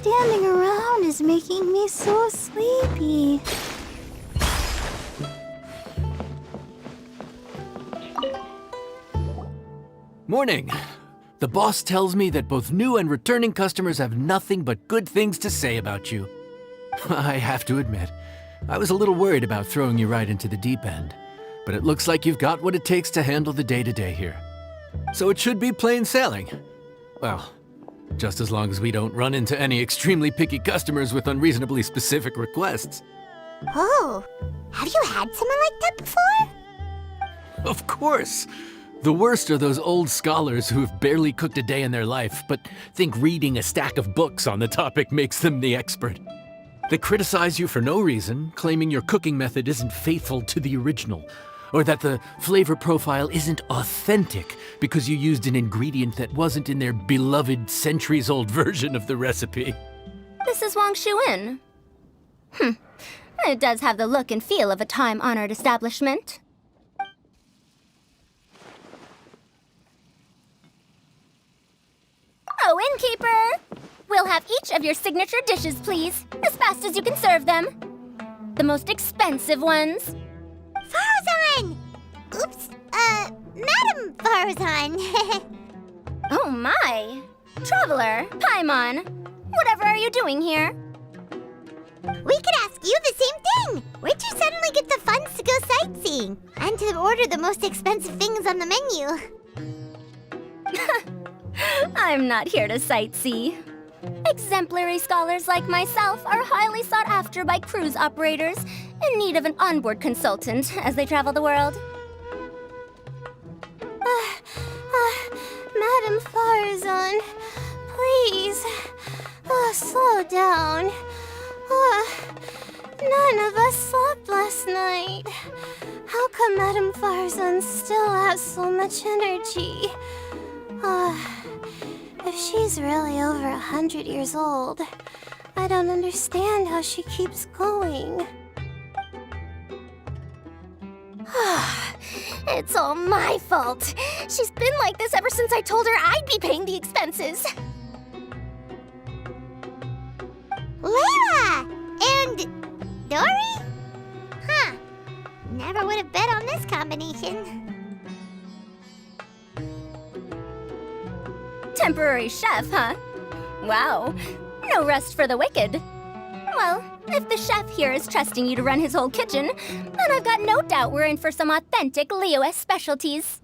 standing around is making me so sleepy. Morning. The boss tells me that both new and returning customers have nothing but good things to say about you. I have to admit, I was a little worried about throwing you right into the deep end, but it looks like you've got what it takes to handle the day-to-day here. So it should be plain sailing. Well, just as long as we don't run into any extremely picky customers with unreasonably specific requests. Oh, have you had someone like that before? Of course! The worst are those old scholars who've barely cooked a day in their life, but think reading a stack of books on the topic makes them the expert. They criticize you for no reason, claiming your cooking method isn't faithful to the original, or that the flavor profile isn't authentic because you used an ingredient that wasn't in their beloved centuries-old version of the recipe. This is Wang Shuin. It does have the look and feel of a time-honored establishment. Oh, innkeeper! We'll have each of your signature dishes, please, as fast as you can serve them. The most expensive ones. Farazan! Oops, Madam Farazan. Oh my! Traveler, Paimon, whatever are you doing here? We could ask you the same thing. Where'd you suddenly get the funds to go sightseeing? And to order the most expensive things on the menu? I'm not here to sightsee. Exemplary scholars like myself are highly sought after by cruise operators in need of an onboard consultant as they travel the world. Madam Farazan, please, slow down. None of us slept last night. How come Madam Farazan still has so much energy? If she's really over 100 years old, I don't understand how she keeps going. It's all my fault. She's been like this ever since I told her I'd be paying the expenses. Layla! And Dory? Huh. Never would have bet on this combination. Temporary chef, huh? Wow. No rest for the wicked. Well, if the chef here is trusting you to run his whole kitchen, then I've got no doubt we're in for some authentic Liyue specialties.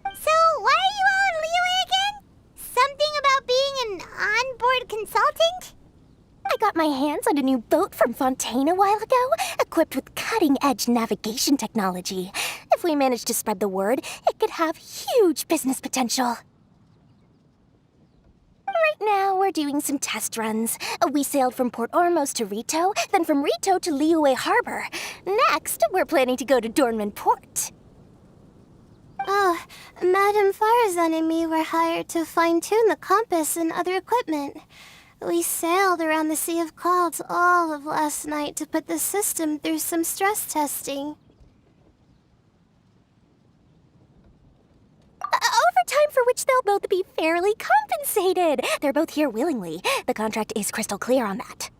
So, why are you all in Liyue again? Something about being an onboard consultant? I got my hands on a new boat from Fontaine a while ago, equipped with cutting-edge navigation technology. If we manage to spread the word, it could have huge business potential. Right now, we're doing some test runs. We sailed from Port Ormos to Rito, then from Rito to Liyue Harbor. Next, we're planning to go to Dornman Port. Oh, Madam Farazan and me were hired to fine-tune the compass and other equipment. We sailed around the Sea of Clouds all of last night to put the system through some stress testing. Overtime for which they'll both be fairly compensated. They're both here willingly. The contract is crystal clear on that.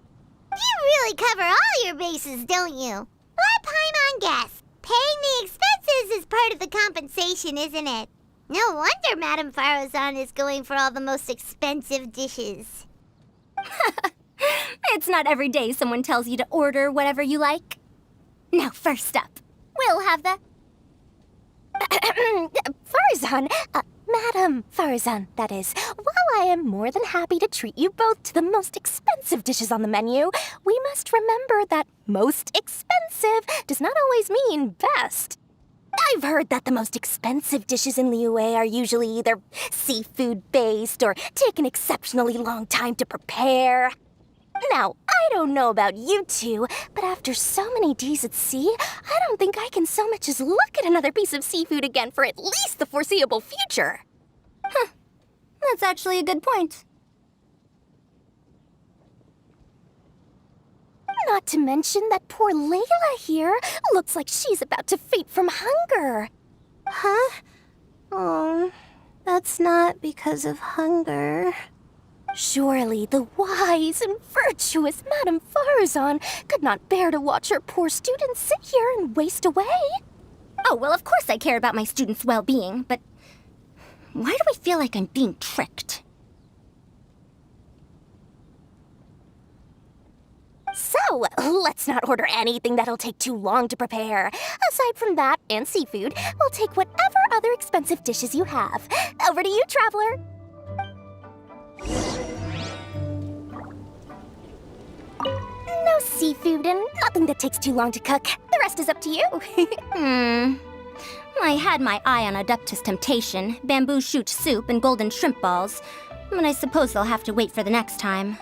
You really cover all your bases, don't you? Let Paimon guess. Paying the expenses is part of the compensation, isn't it? No wonder Madame Farazan is going for all the most expensive dishes. It's not every day someone tells you to order whatever you like. Now, first up, we'll have the... Farazan, Madam Farazan, that is. While I am more than happy to treat you both to the most expensive dishes on the menu, we must remember that most expensive does not always mean best. I've heard that the most expensive dishes in Liyue are usually either seafood-based or take an exceptionally long time to prepare. Now, I don't know about you two, but after so many days at sea, I don't think I can so much as look at another piece of seafood again for at least the foreseeable future. That's actually a good point. Not to mention that poor Layla here looks like she's about to faint from hunger. Huh? Oh, that's not because of hunger. Surely the wise and virtuous Madame Farazan could not bear to watch her poor students sit here and waste away. Oh, well, of course I care about my students' well-being, but why do I feel like I'm being tricked? So, let's not order anything that'll take too long to prepare. Aside from that and seafood, we'll take whatever other expensive dishes you have. Over to you, Traveler. No seafood and nothing that takes too long to cook. The rest is up to you. I had my eye on Adeptus Temptation, bamboo shoot soup, and golden shrimp balls, but I suppose they'll have to wait for the next time.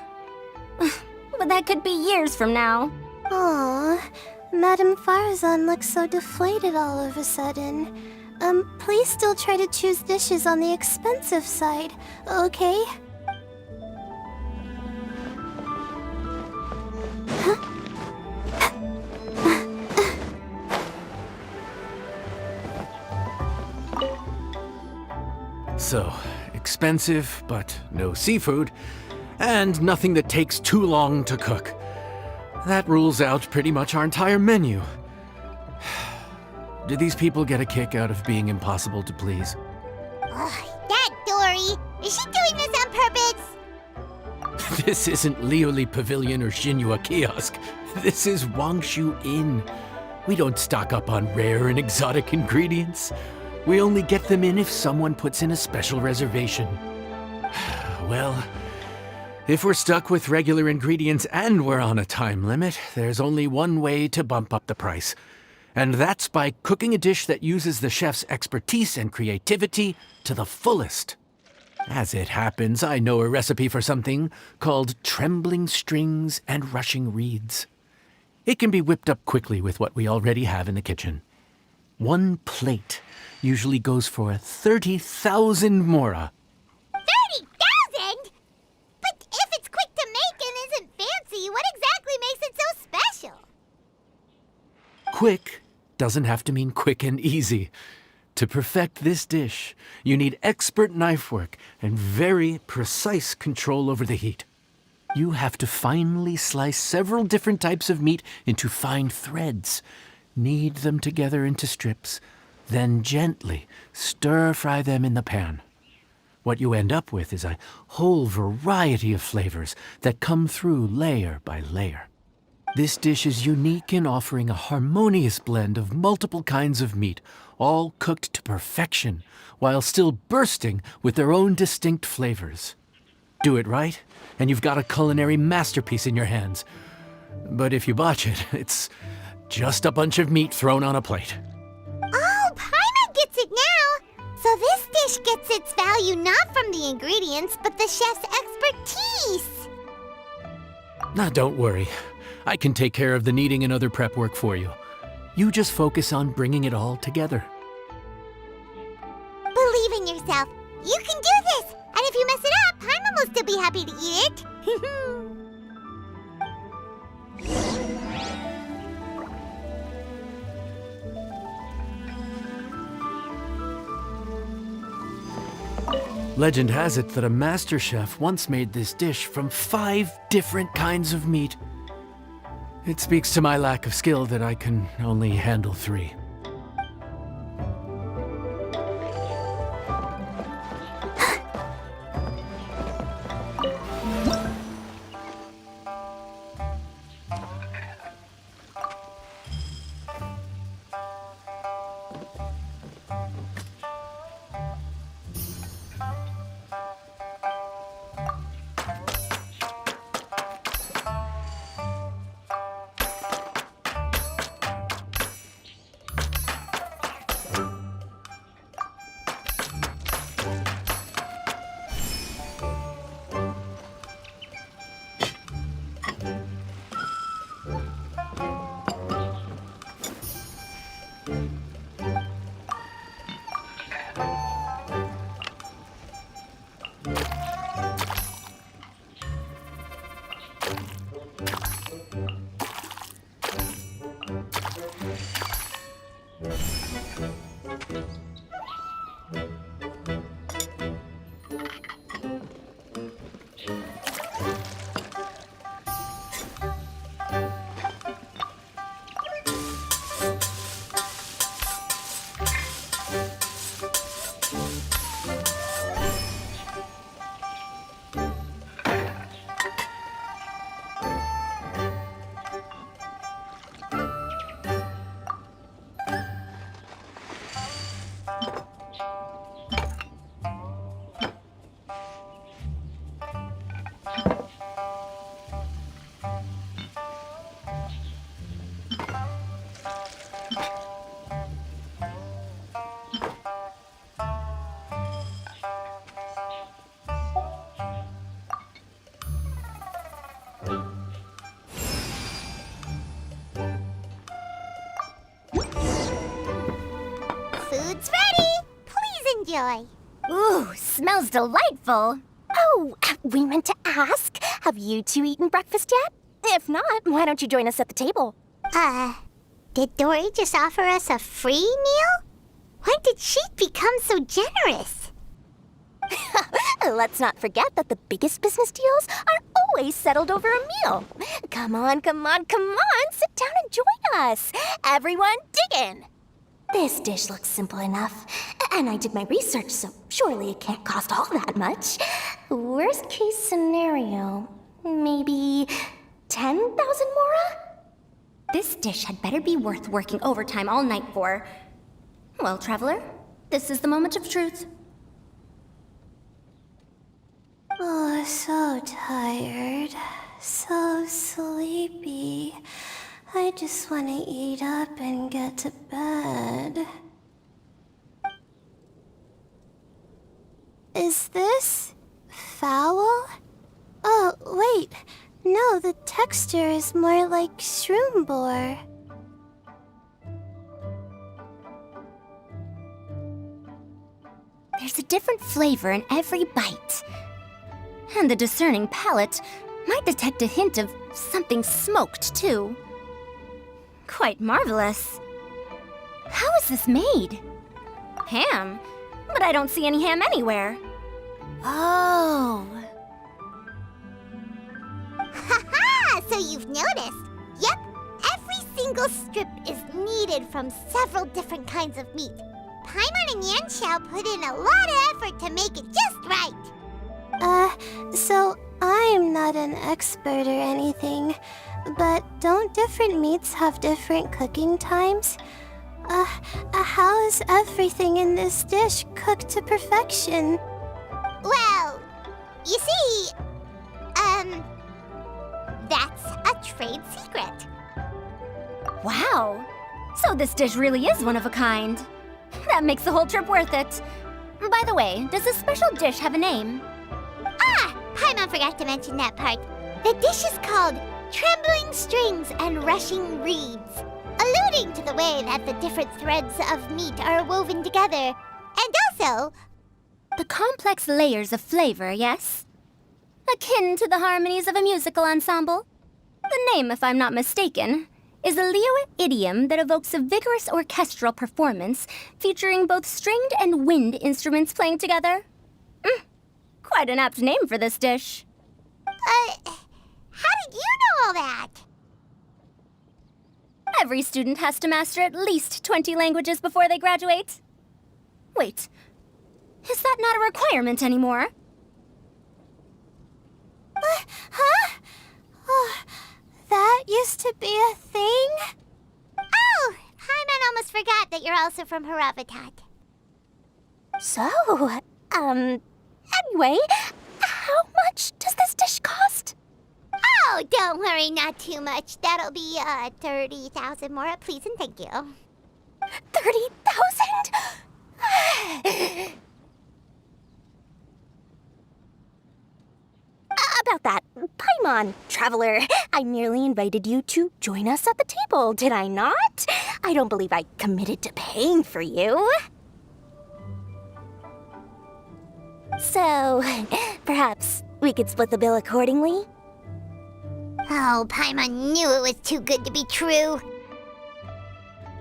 But that could be years from now. Aw, Madame Farazan looks so deflated all of a sudden. Please still try to choose dishes on the expensive side, okay? So, expensive, but no seafood, and nothing that takes too long to cook. That rules out pretty much our entire menu. Do these people get a kick out of being impossible to please? Ugh, that Dory! Is she doing this on purpose? This isn't Lioli Pavilion or Xinhua Kiosk. This is Wangshu Inn. We don't stock up on rare and exotic ingredients. We only get them in if someone puts in a special reservation. Well, if we're stuck with regular ingredients and we're on a time limit, there's only one way to bump up the price. And that's by cooking a dish that uses the chef's expertise and creativity to the fullest. As it happens, I know a recipe for something called trembling strings and rushing reeds. It can be whipped up quickly with what we already have in the kitchen. One plate usually goes for 30,000 mora. 30,000? But if it's quick to make and isn't fancy, what exactly makes it so special? Quick doesn't have to mean quick and easy. To perfect this dish, you need expert knife work and very precise control over the heat. You have to finely slice several different types of meat into fine threads, knead them together into strips, then gently stir-fry them in the pan. What you end up with is a whole variety of flavors that come through layer by layer. This dish is unique in offering a harmonious blend of multiple kinds of meat, all cooked to perfection, while still bursting with their own distinct flavors. Do it right, and you've got a culinary masterpiece in your hands. But if you botch it, it's just a bunch of meat thrown on a plate. Oh, Paimon gets it now! So this dish gets its value not from the ingredients, but the chef's expertise! Now, don't worry. I can take care of the kneading and other prep work for you. You just focus on bringing it all together. Believe in yourself. You can do this! And if you mess it up, Paimon will still be happy to eat it. Legend has it that a master chef once made this dish from 5 different kinds of meat. It speaks to my lack of skill that I can only handle 3. enjoy. Ooh, smells delightful. Oh, we meant to ask, have you two eaten breakfast yet? If not, why don't you join us at the table? Did Dory just offer us a free meal? When did she become so generous? Let's not forget that the biggest business deals are always settled over a meal. Come on, come on, come on, sit down and join us. Everyone, dig in. This dish looks simple enough, and I did my research, so surely it can't cost all that much. Worst case scenario, maybe 10,000 mora? This dish had better be worth working overtime all night for. Well, traveler, this is the moment of truth. Oh, so tired. So sleepy. I just want to eat up and get to bed. Is this foul? Oh, wait. No, the texture is more like shroom boar. There's a different flavor in every bite. And the discerning palate might detect a hint of something smoked, too. Quite marvelous. How is this made? Ham? But I don't see any ham anywhere. Oh. Haha! So you've noticed. Yep, every single strip is kneaded from several different kinds of meat. Paimon and Yanxiao put in a lot of effort to make it just right. So I'm not an expert or anything, but don't different meats have different cooking times? How is everything in this dish cooked to perfection? Well, you see, that's a trade secret. Wow. So this dish really is one of a kind. That makes the whole trip worth it. By the way, does this special dish have a name? Paimon forgot to mention that part. The dish is called Trembling Strings and Rushing Reeds, alluding to the way that the different threads of meat are woven together, and also... The complex layers of flavor, yes? Akin to the harmonies of a musical ensemble? The name, if I'm not mistaken, is a Liyue idiom that evokes a vigorous orchestral performance featuring both stringed and wind instruments playing together. Quite an apt name for this dish. how did you know all that? Every student has to master at least 20 languages before they graduate. Wait, is that not a requirement anymore? Huh? Oh, that used to be a thing? Oh, Paimon almost forgot that you're also from Haravatat. So, anyway, how much does this dish cost? Oh, don't worry, not too much. That'll be, 30,000 more, please and thank you. 30,000? About that, Paimon, traveler, I merely invited you to join us at the table, did I not? I don't believe I committed to paying for you. So, perhaps we could split the bill accordingly? Oh, Paimon knew it was too good to be true.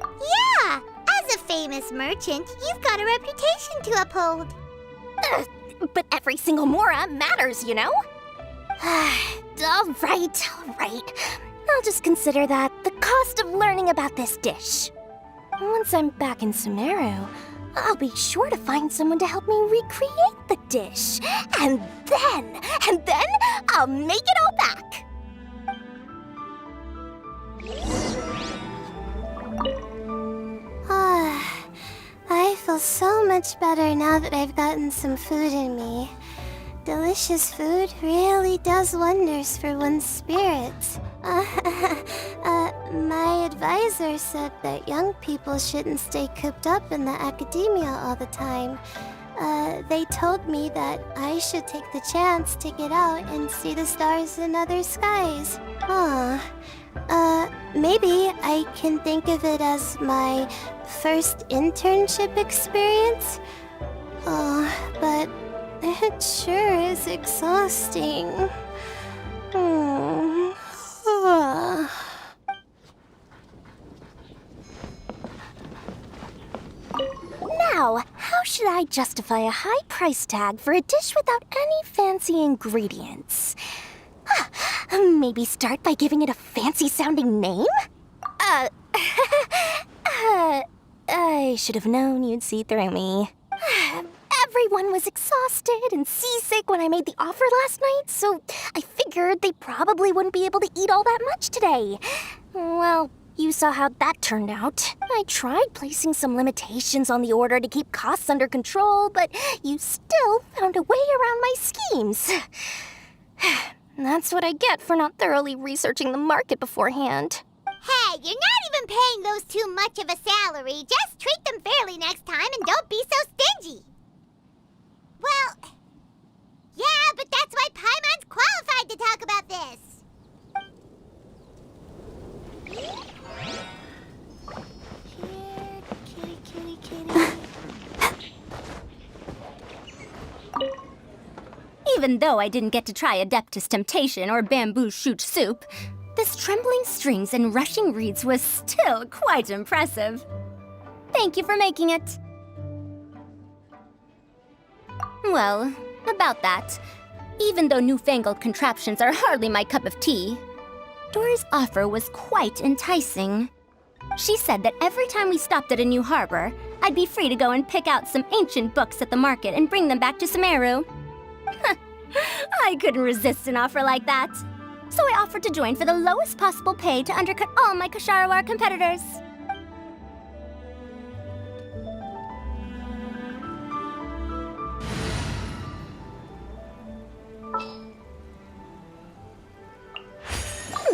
Yeah, as a famous merchant, you've got a reputation to uphold. But every single mora matters, you know? All right. I'll just consider that the cost of learning about this dish. Once I'm back in Sumeru, I'll be sure to find someone to help me recreate the dish. And then I'll make it all back. I feel so much better now that I've gotten some food in me. Delicious food really does wonders for one's spirits. My advisor said that young people shouldn't stay cooped up in the academia all the time. They told me that I should take the chance to get out and see the stars in other skies. Maybe I can think of it as my first internship experience. Oh, but it sure is exhausting. Hmm. Now, how should I justify a high price tag for a dish without any fancy ingredients? Maybe start by giving it a fancy-sounding name? I should have known you'd see through me. Everyone was exhausted and seasick when I made the offer last night, so I figured they probably wouldn't be able to eat all that much today. Well, you saw how that turned out. I tried placing some limitations on the order to keep costs under control, but you still found a way around my schemes. That's what I get for not thoroughly researching the market beforehand. Hey, you're not even paying those too much of a salary. Just treat them fairly next time and don't be so stingy. Well, yeah, but that's why Paimon's qualified to talk about this. Here, kitty, kitty, kitty. Even though I didn't get to try Adeptus Temptation or Bamboo Shoot Soup, this trembling strings and rushing reeds was still quite impressive. Thank you for making it. Well, about that, even though newfangled contraptions are hardly my cup of tea, Dory's offer was quite enticing. She said that every time we stopped at a new harbor, I'd be free to go and pick out some ancient books at the market and bring them back to Sumeru. I couldn't resist an offer like that. So I offered to join for the lowest possible pay to undercut all my Kasharawar competitors.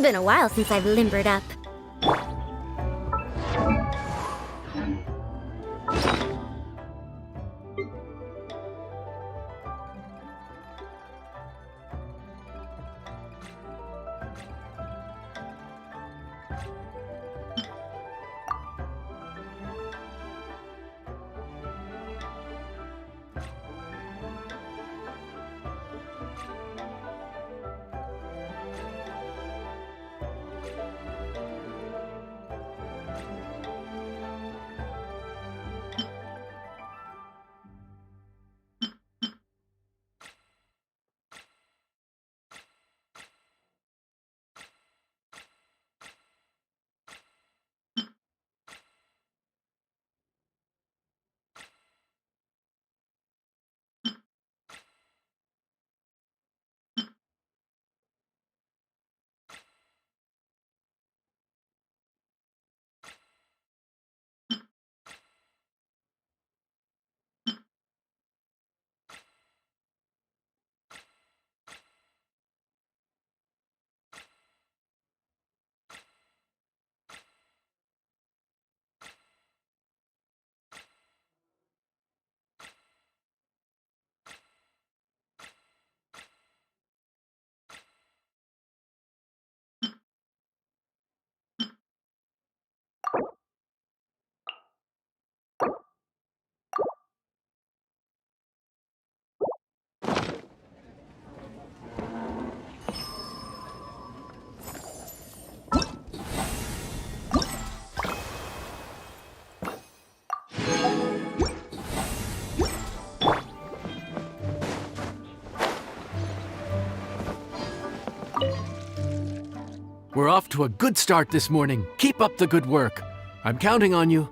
Been a while since I've limbered up. We're off to a good start this morning. Keep up the good work. I'm counting on you.